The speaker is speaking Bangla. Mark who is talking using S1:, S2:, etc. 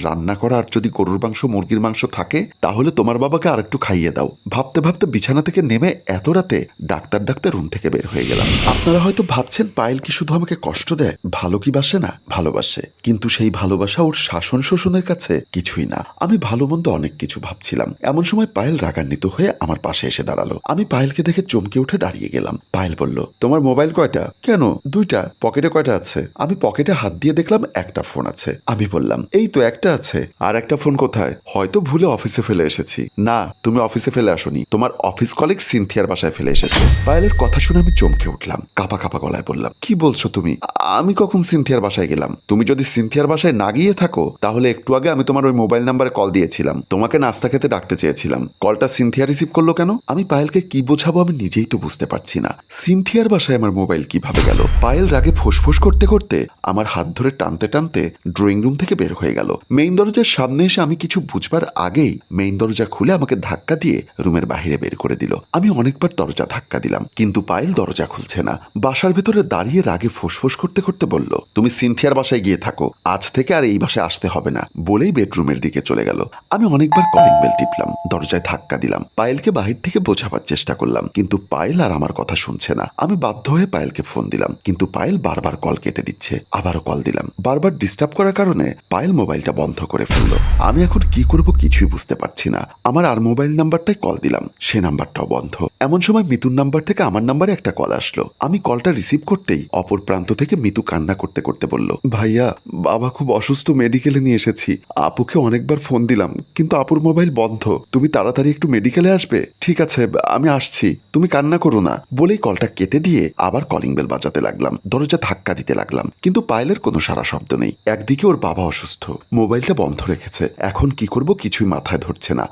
S1: রান্না করা আর যদি গরুর মাংস মুরগির মাংস থাকে তাহলে তোমার বাবাকে আরেকটু খাইয়ে দাও। ভাবতে ভাবতে বিছানা থেকে নেমে এত রাতে ডাক্তার রুম থেকে বের হয়ে গেলাম। আপনারা হয়তো ভাবছেন পায়েল কি শুধু আমাকে কষ্ট দেয়, ভালো কি বাসে না? ভালোবাসে, কিন্তু সেই ভালোবাসা ওর শাসন শোষণের কাছে কিছুই না। আমি ভালো মন্দ অনেক কিছু ভাবছিলাম, এমন সময় পায়েল রাগান্বিত হয়ে আমার পাশে এসে দাঁড়ালো। আমি পায়েলকে দেখে চমকে উঠে দাঁড়িয়ে গেলাম। পায়েল বলল, তোমার মোবাইল কয়টা? কেন, দুইটা। পকেটে কয়টা আছে? আমি পকেটে হাত দিয়ে দেখলাম একটা ফোন আছে। আমি বললাম, এই তো একটা আছে, আর একটা ফোন কোথায়? হয়তো ভুলে অফিসে ফেলে এসেছি। না, তুমি অফিসে ফেলে আসোনি, তোমার অফিস কলিগ সিনথিয়ার বাসায় ফেলে এসেছে। পায়েলের কথা শুনে আমি চমকে উঠলাম, কাপা কাপা গলায় বললাম, কি বলছো তুমি? আমি কখন সিনথিয়ার বাসায় গেলাম? তুমি যদি সিনথিয়ার বাসায় না গিয়ে থাকো তাহলে একটু আগে আমি তোমার ওই মোবাইল নাম্বারে কল দিয়েছিলাম, তোমাকে নাস্তা খেতে ডাকতে চেয়েছিলাম। কলটা সিনথিয়া রিসিভ করলো কেন? আমি পায়েলকে কি বোঝাবো আমি নিজেই তো বুঝতে পারছি না। সিনথিয়ার বাসায় আমার মোবাইল কিভাবে গেল? পায়েল রাগে ফোঁসফোঁস করতে করতে আমার হাত ধরে টানতে টানতে ড্রয়িং রুম থেকে বের হয়ে গেল। মেইন দরজার সামনে এসে আমি কিছু বুঝবার আগেই মেইন দরজা খুলে আমাকে ধাক্কা দিয়ে রুমের বাইরে বের করে দিল। আমি অনেকবার দরজা ধাক্কা দিলাম, কিন্তু পায়েল দরজা খুলছে না। বাসার ভেতরে দাঁড়িয়ে রাগে ফোঁসফোঁস করতে করতে বলল, তুমি সিনথিয়ার বাসায় গিয়ে থাকো, আজ থেকে আর এই বাসায় আসতে হবে না, বলেই বেডরুমের দিকে চলে গেল। আমি অনেকবার কলিং বেল টিপলাম, দরজায় ধাক্কা দিলাম, পায়েলকে বাহির থেকে বোঝাবার চেষ্টা করলাম, কিন্তু পায়েল আর আমার কথা শুনছে না। আমি বাধ্য হয়ে পায়েলকে ফোন দিলাম, কিন্তু পায়েল বারবার কল কেটে দিচ্ছে। আবারও কল দিলাম, বারবার ডিস্টার্ব করার কারণে পায়েল মোবাইলটা বন্ধ করে ফেললো। আমি এখন কি করব কিছুই বুঝতে পারছি না। আমার আর মোবাইল নাম্বারটাই কল দিলাম, সে নাম্বারটাও বন্ধ। এমন সময় মিতুর নাম্বার থেকে আমার নাম্বারে একটা কল আসলো। আমি কলটা রিসিভ করতেই অপর প্রান্ত থেকে মিতু কান্না করতে করতে বলল, ভাইয়া, বাবা খুব অসুস্থ, মেডিকেলে নিয়ে এসেছি। আপুকে অনেকবার ফোন দিলাম, কিন্তু আপুর মোবাইল বন্ধ। তুমি তাড়াতাড়ি একটু মেডিকেলে আসবে? ঠিক আছে, আমি আসছি, তুমি কান্না করো না, বলেই কলটা কেটে দিয়ে আবার কলিং বেল বাজাতে লাগলাম, দরজা ধাক্কা দিতে লাগলাম, কিন্তু পায়েলের কোনো সারা শব্দ নেই। একদিকে ওর বাবা অসুস্থ, মোবাইলটা বন্ধ রেখেছে, এখন কি করব কিছুই মাথায় ধরছে না।